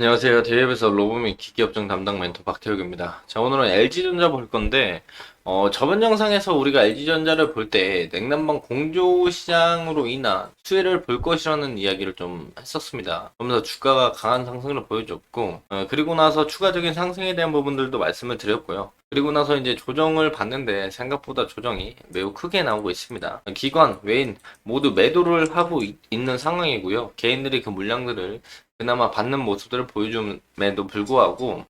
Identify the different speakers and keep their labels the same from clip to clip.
Speaker 1: 안녕하세요. 대기업에서 로보및 기기업종 담당 멘토 박태욱입니다. 자, 오늘은 LG전자 볼 건데, 저번 영상에서 우리가 LG전자를 볼 때 냉난방 공조 시장으로 인한 수혜를 볼 것이라는 이야기를 좀 했었습니다. 그러면서 주가가 강한 상승을 보여줬고, 그리고 나서 추가적인 상승에 대한 부분들도 말씀을 드렸고요. 그리고 나서 이제 조정을 봤는데 생각보다 조정이 매우 크게 나오고 있습니다. 기관, 외인 모두 매도를 하고 있는 상황이고요. 개인들이 그 물량들을 그나마 받는 모습들을 보여줌에도 불구하고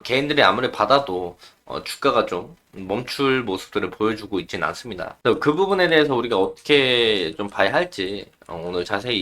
Speaker 1: 개인들이 아무리 받아도 주가가 좀 멈출 모습들을 보여주고 있진 않습니다. 그래서 그 부분에 대해서 우리가 어떻게 좀 봐야 할지 오늘 자세히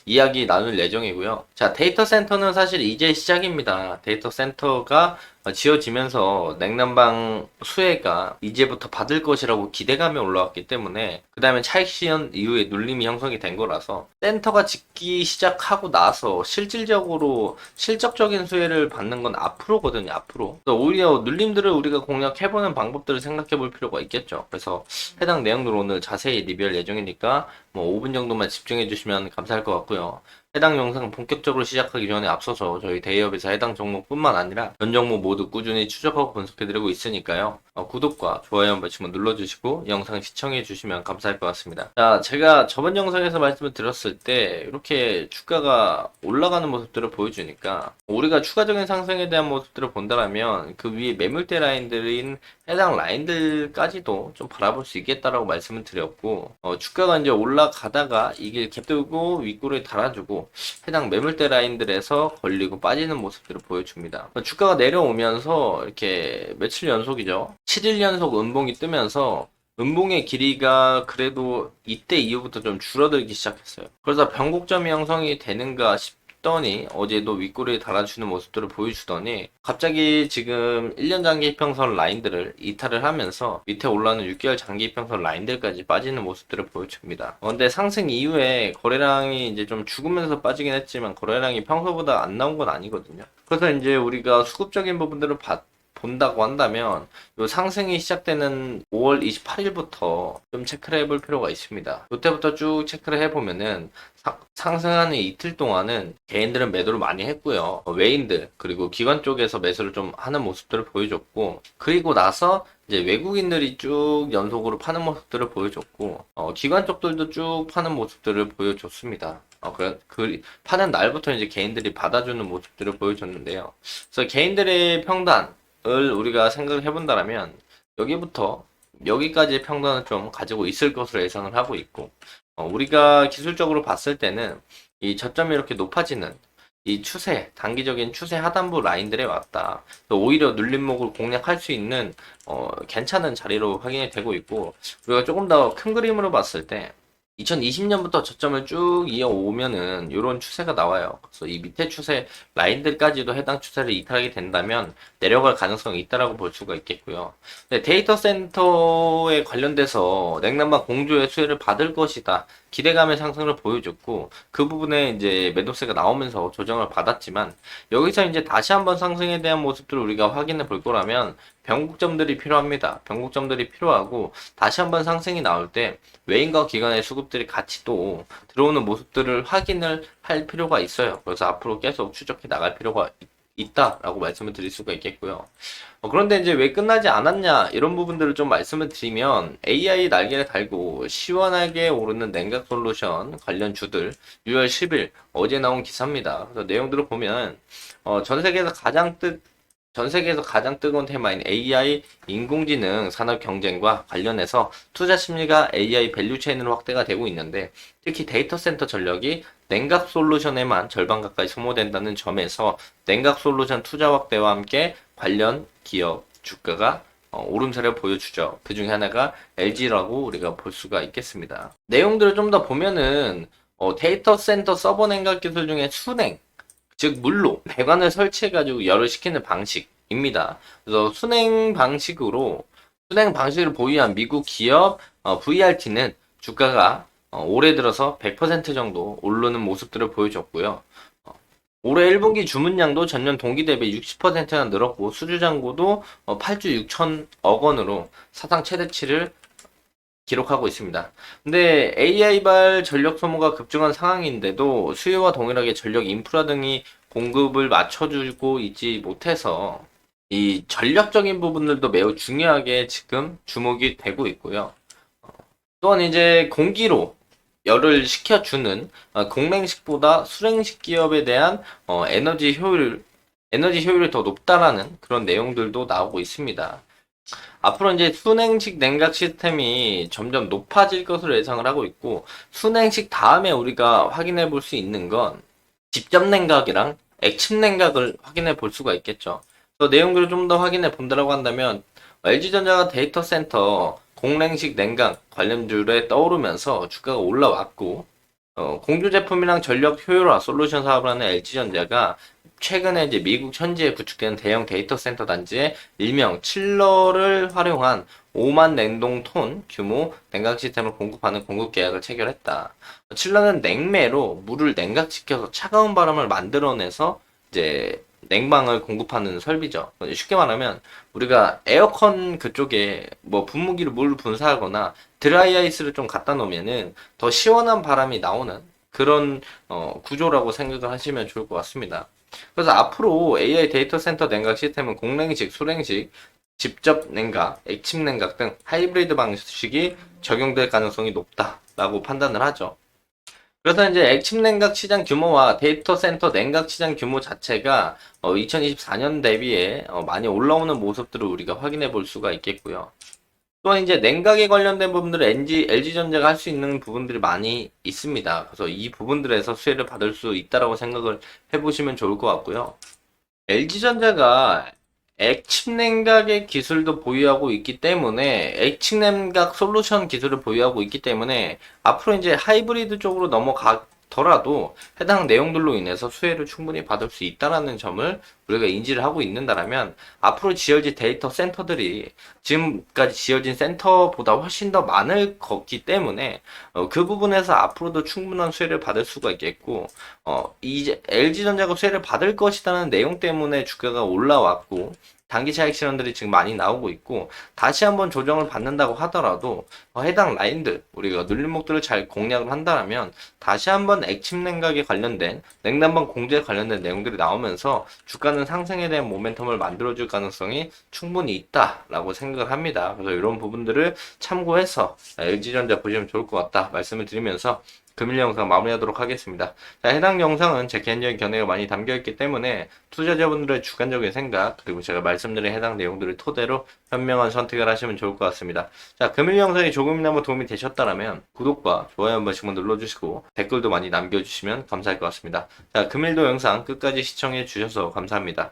Speaker 1: 이야기 나눌 예정이고요. 자, 데이터 센터는 사실 이제 시작입니다. 데이터 센터가 지어지면서 냉난방 수혜가 이제부터 받을 것이라고 기대감이 올라왔기 때문에 그 다음에 차익 실현 이후에 눌림이 형성이 된 거라서 센터가 짓기 시작하고 나서 실질적인 수혜를 받는 건 앞으로거든요. 앞으로. 그래서 오히려 눌림들을 우리가 공략해보는 방법들을 생각해 볼 필요가 있겠죠. 그래서 해당 내용들 오늘 자세히 리뷰할 예정이니까 뭐 5분 정도만 집중해 주시면 감사할 것 같고요. 해당 영상 본격적으로 시작하기 전에 앞서서 저희 대기업에서 해당 종목뿐만 아니라 전 종목 모두 꾸준히 추적하고 분석해드리고 있으니까요. 구독과 좋아요 한 번씩만 눌러주시고 영상 시청해주시면 감사할 것 같습니다. 자, 제가 저번 영상에서 말씀을 드렸을 때 이렇게 주가가 올라가는 모습들을 보여주니까 우리가 추가적인 상승에 대한 모습들을 본다면 그 위에 매물대 라인들인 해당 라인들까지도 좀 바라볼 수 있겠다라고 말씀을 드렸고 주가가 이제 올라가다가 이게 갭들고 윗골을 달아주고 해당 매물대 라인들에서 걸리고 빠지는 모습들을 보여줍니다. 주가가 내려오면서 이렇게 며칠 연속이죠. 7일 연속 음봉이 뜨면서 음봉의 길이가 그래도 이때 이후부터 좀 줄어들기 시작했어요. 그래서 변곡점이 형성이 되는가 싶더니 어제도 윗골을 달아주는 모습들을 보여주더니 갑자기 지금 1년 장기 이평선 라인들을 이탈을 하면서 밑에 올라오는 6개월 장기 이평선 라인들까지 빠지는 모습들을 보여줍니다. 근데 상승 이후에 거래량이 이제 좀 죽으면서 빠지긴 했지만 거래량이 평소보다 안 나온 건 아니거든요. 그래서 이제 우리가 수급적인 부분들을 본다고 한다면 요 상승이 시작되는 5월 28일부터 좀 체크를 해볼 필요가 있습니다. 이때부터 쭉 체크를 해보면은 상승하는 이틀 동안은 개인들은 매도를 많이 했고요. 외인들 그리고 기관 쪽에서 매수를 좀 하는 모습들을 보여줬고 그리고 나서 이제 외국인들이 쭉 연속으로 파는 모습들을 보여줬고 기관 쪽들도 쭉 파는 모습들을 보여줬습니다. 파는 날부터 이제 개인들이 받아주는 모습들을 보여줬는데요. 그래서 개인들의 평단 을 우리가 생각을 해본다면 여기부터 여기까지의 평단을 좀 가지고 있을 것으로 예상을 하고 있고 우리가 기술적으로 봤을 때는 이 저점이 이렇게 높아지는 이 추세, 단기적인 추세 하단부 라인들에 왔다. 오히려 눌림목을 공략할 수 있는 괜찮은 자리로 확인이 되고 있고 우리가 조금 더 큰 그림으로 봤을 때 2020년부터 저점을 쭉 이어오면은 이런 추세가 나와요. 그래서 이 밑에 추세 라인들까지도 해당 추세를 이탈하게 된다면 내려갈 가능성이 있다라고 볼 수가 있겠고요. 네, 데이터 센터에 관련돼서 냉난방 공조의 수혜를 받을 것이다. 기대감의 상승을 보여줬고 그 부분에 이제 매도세가 나오면서 조정을 받았지만 여기서 이제 다시 한번 상승에 대한 모습들을 우리가 확인해 볼 거라면 변곡점들이 필요합니다. 변곡점들이 필요하고 다시 한번 상승이 나올 때 외인과 기관의 수급들이 같이 또 들어오는 모습들을 확인을 할 필요가 있어요. 그래서 앞으로 계속 추적해 나갈 필요가 있다라고 말씀을 드릴 수가 있겠고요. 그런데 이제 왜 끝나지 않았냐 이런 부분들을 좀 말씀을 드리면 AI 날개를 달고 시원하게 오르는 냉각 솔루션 관련 주들 6월 10일 어제 나온 기사입니다. 그래서 내용들을 보면 전 세계에서 가장 뜨거운 테마인 AI 인공지능 산업 경쟁과 관련해서 투자 심리가 AI 밸류체인으로 확대가 되고 있는데 특히 데이터 센터 전력이 냉각 솔루션에만 절반 가까이 소모된다는 점에서 냉각 솔루션 투자 확대와 함께 관련 기업 주가가 오름세를 보여주죠. 그 중에 하나가 LG라고 우리가 볼 수가 있겠습니다. 내용들을 좀 더 보면은 데이터 센터 서버 냉각 기술 중에 순행 즉 물로 배관을 설치해가지고 열을 식히는 방식입니다. 그래서 순행 방식을 보유한 미국 기업 VRT는 주가가 올해 들어서 100% 정도 오르는 모습들을 보여줬고요. 올해 1분기 주문량도 전년 동기 대비 60%나 늘었고 수주잔고도 8주 6천억 원으로 사상 최대치를 기록하고 있습니다. 근데 AI발 전력 소모가 급증한 상황인데도 수요와 동일하게 전력 인프라 등이 공급을 맞춰주고 있지 못해서 이 전략적인 부분들도 매우 중요하게 지금 주목이 되고 있고요. 또한 이제 공기로 열을 식혀주는 공랭식보다 수랭식 기업에 대한 에너지 효율이 더 높다라는 그런 내용들도 나오고 있습니다. 앞으로 이제 순행식 냉각 시스템이 점점 높아질 것으로 예상을 하고 있고, 순행식 다음에 우리가 확인해 볼 수 있는 건 직접 냉각이랑 액침 냉각을 확인해 볼 수가 있겠죠. 그 내용들을 좀 더 확인해 본다라고 한다면, LG전자가 데이터 센터 공랭식 냉각 관련주에 떠오르면서 주가가 올라왔고, 공조 제품이랑 전력 효율화 솔루션 사업을 하는 LG전자가 최근에 이제 미국 현지에 구축된 대형 데이터 센터 단지에 일명 칠러를 활용한 5만 냉동톤 규모 냉각 시스템을 공급하는 공급 계약을 체결했다. 칠러는 냉매로 물을 냉각시켜서 차가운 바람을 만들어내서 이제 냉방을 공급하는 설비죠. 쉽게 말하면 우리가 에어컨 그쪽에 뭐 분무기로 물 분사하거나 드라이 아이스를 좀 갖다 놓으면은 더 시원한 바람이 나오는 그런 구조라고 생각을 하시면 좋을 것 같습니다. 그래서 앞으로 AI 데이터 센터 냉각 시스템은 공랭식, 수랭식, 직접 냉각, 액침 냉각 등 하이브리드 방식이 적용될 가능성이 높다라고 판단을 하죠. 그래서 이제 액침 냉각 시장 규모와 데이터 센터 냉각 시장 규모 자체가 2024년 대비해 많이 올라오는 모습들을 우리가 확인해 볼 수가 있겠고요. 또한 이제 냉각에 관련된 부분들을 LG전자가 할 수 있는 부분들이 많이 있습니다. 그래서 이 부분들에서 수혜를 받을 수 있다라고 생각을 해보시면 좋을 것 같고요. LG전자가 액침 냉각의 기술도 보유하고 있기 때문에 액침 냉각 솔루션 기술을 보유하고 있기 때문에 앞으로 이제 하이브리드 쪽으로 넘어가더라도 해당 내용들로 인해서 수혜를 충분히 받을 수 있다라는 점을 우리가 인지를 하고 있는다라면 앞으로 지어질 데이터 센터들이 지금까지 지어진 센터보다 훨씬 더 많을 거기 때문에 그 부분에서 앞으로도 충분한 수혜를 받을 수가 있겠고 이제 LG전자가 수혜를 받을 것이라는 내용 때문에 주가가 올라왔고 단기 차익 실현들이 지금 많이 나오고 있고 다시 한번 조정을 받는다고 하더라도 해당 라인들 우리가 눌림목들을 잘 공략을 한다면 다시 한번 액침 냉각에 관련된 냉난방 공제에 관련된 내용들이 나오면서 주가는 상승에 대한 모멘텀을 만들어줄 가능성이 충분히 있다라고 생각을 합니다. 그래서 이런 부분들을 참고해서 LG전자 보시면 좋을 것 같다 말씀을 드리면서 금일 영상 마무리하도록 하겠습니다. 자, 해당 영상은 제 개인적인 견해가 많이 담겨있기 때문에 투자자분들의 주관적인 생각 그리고 제가 말씀드린 해당 내용들을 토대로 현명한 선택을 하시면 좋을 것 같습니다. 자, 금일 영상이 조금이나마 도움이 되셨다면 구독과 좋아요 한 번씩만 눌러주시고 댓글도 많이 남겨주시면 감사할 것 같습니다. 자, 금일도 영상 끝까지 시청해 주셔서 감사합니다.